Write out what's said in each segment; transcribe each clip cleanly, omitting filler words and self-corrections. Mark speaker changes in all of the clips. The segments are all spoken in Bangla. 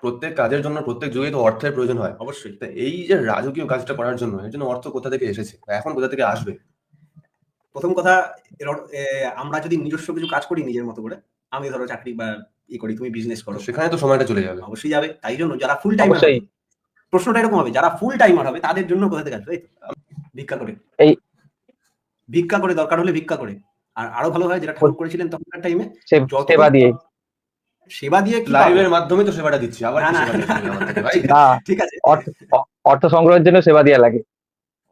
Speaker 1: প্রত্যেক কাজের জন্য প্রত্যেক যুগেই তো অর্থের প্রয়োজন হয়।
Speaker 2: অবশ্যই।
Speaker 1: তা এই যে রাজকীয় কাজটা করার জন্য এর জন্য অর্থ কোথা থেকে এসেছে বা এখন কোথা থেকে আসবে?
Speaker 2: প্রথম কথা, আমরা যদি নিজস্ব কিছু কাজ করি নিজের মতো করে, আমি ধরো চাকরি বা করি, তুমি বিজনেস করো,
Speaker 1: সেখানে তো সময়টা চলে যাবে।
Speaker 2: অবশ্যই যাবে। তাই জন্য যারা ফুল টাইমার
Speaker 3: অবশ্যই।
Speaker 2: হবে, প্রশ্নটা এরকম হবে, যারা ফুল টাইমার হবে তাদের জন্য কোথা থেকে আসবে? তাই তো? ভিক্ষা করে।
Speaker 3: এই
Speaker 2: ভিক্ষা করে, দরকার হলে ভিক্ষা করে। আর আরো ভালো হয় যেটা ঠাকুর করেছিলেন তখনকার টাইমে,
Speaker 3: সেবা দিয়ে।
Speaker 2: সেবা দিয়ে কি
Speaker 1: লাইভের মাধ্যমে তো সেবাটা দিচ্ছি, আবার
Speaker 2: না,
Speaker 1: কি
Speaker 2: না,
Speaker 1: সেবা দিচ্ছি আমার থেকে ভাই?
Speaker 3: না,
Speaker 2: ঠিক আছে।
Speaker 3: অর্থ সংগ্রহের জন্য সেবা দেওয়া লাগে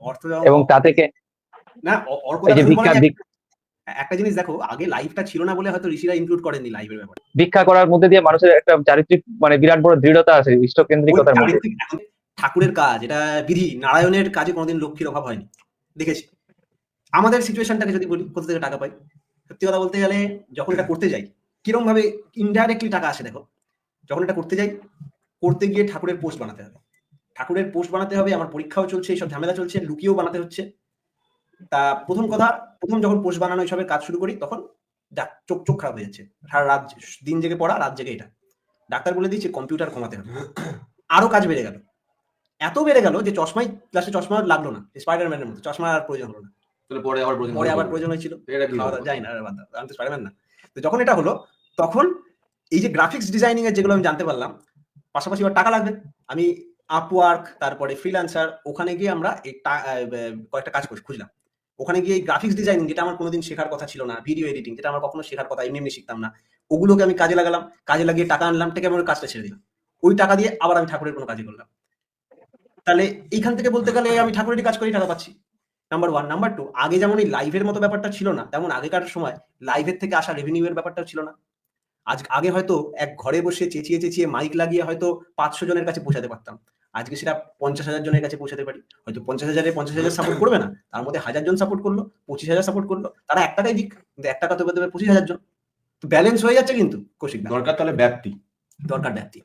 Speaker 2: অর্থ
Speaker 3: এবং তা থেকে
Speaker 2: না,
Speaker 3: এই যে ভিক্ষা
Speaker 2: একটা জিনিস দেখো, আগে লাইফটা ছিল না বলে হয়তো ঋষিরা ইনক্লুড করেননি লাইফের ব্যাপারে।
Speaker 3: ভিক্ষা করার মধ্যে দিয়ে মানুষের একটা চারিত্রিক মানে বিরাট বড় দৃঢ়তা আছে, ইষ্টকেন্দ্রিকতার মধ্যে।
Speaker 2: ঠাকুরের কাজ, এটা বিধি, নারায়ণের কাজে কোনোদিন লক্ষ্মীর অভাব হয়নি, দেখেছি। আমাদের সিচুয়েশনটাকে যদি বলি, কোথা থেকে টাকা পাই, সত্যি কথা বলতে গেলে যখন এটা করতে যাই কিরকম ভাবে ইনডাইরেক্টলি টাকা আসে দেখো। যখন এটা করতে যাই, করতে গিয়ে ঠাকুরের পোস্ট বানাতে হবে, ঠাকুরের পোস্ট বানাতে হবে, আমার পরীক্ষাও চলছে, এইসব ঝামেলা চলছে, লুকিয়েও বানাতে হচ্ছে। তা প্রথম কথা, প্রথম যখন পোস্ট বানানো এইসবের কাজ শুরু করি তখন চোখ চোখ খারাপ হয়ে যাচ্ছে, সারা রাত দিন জেগে পড়া, রাত জেগে এটা। ডাক্তার বলে দিয়েছে কম্পিউটার কমাতে হবে। আরো কাজ বেড়ে গেল, এত বেড়ে গেল যে চশমাই, ক্লাসে চশমা লাগলো না, স্পাইডারম্যানের মতো চশমা আর প্রয়োজন হলো না।
Speaker 1: পরে আবার
Speaker 2: প্রয়োজন হয়েছিল,
Speaker 1: খাওয়া
Speaker 2: যাই না, আমি তো স্পাইডারম্যান না। তো যখন এটা হলো তখন এই যে গ্রাফিক্স ডিজাইনিং এর যেগুলো আমি জানতে পারলাম, পাশাপাশি আবার টাকা লাগবে। আমি আপওয়ার্ক, তারপরে ফ্রিল্যান্সার, ওখানে গিয়ে আমরা কয়েকটা কাজ খুঁজলাম। ওখানে গিয়ে গ্রাফিক্স ডিজাইনিং, যেটা আমার কোনোদিন শেখার কথা ছিল না, ভিডিও এডিটিং, যেটা আমার কখনো শেখার কথা, এমনি শিখতাম না, ওগুলোকে আমি কাজে লাগালাম। কাজে লাগিয়ে টাকা আনলাম, থেকে আমার কাজটা ছেড়ে দিলাম। ওই টাকা দিয়ে আবার আমি ঠাকুরের কোনো কাজই করলাম। তাহলে এইখান থেকে বলতে গেলে আমি ঠাকুরেরই কাজ করি, টাকা পাচ্ছি। নাম্বার 1। নাম্বার 2, আগে যেমন এই লাইভের মতো ব্যাপারটা ছিল না, তেমন আগেকার সময় লাইভের থেকে আসা রেভিনিউ এর ব্যাপারটাও ছিল না। আগে হয়তো এক ঘরে বসে চেঁচিয়ে চেঁচিয়ে মাইক লাগিয়ে হয়তো 500 জনের কাছে পৌঁছাতে পারতাম। আজকে সেটা 50,000 জনের কাছে পৌঁছাতে পারি। হয়তো 50,000 সাপোর্ট করবে না, তার মধ্যে 1000 জন সাপোর্ট করলো, 25,000 সাপোর্ট করলো, তারা 1 টাকাই দিক, কিন্তু 1 টাকা তো দেবে 25,000 জন। ব্যালেন্স হয়ে যাচ্ছে, কিন্তু কৌশিক
Speaker 1: দরকার তাহলে ব্যাপ্তি,
Speaker 2: দরকার ব্যাপ্তি।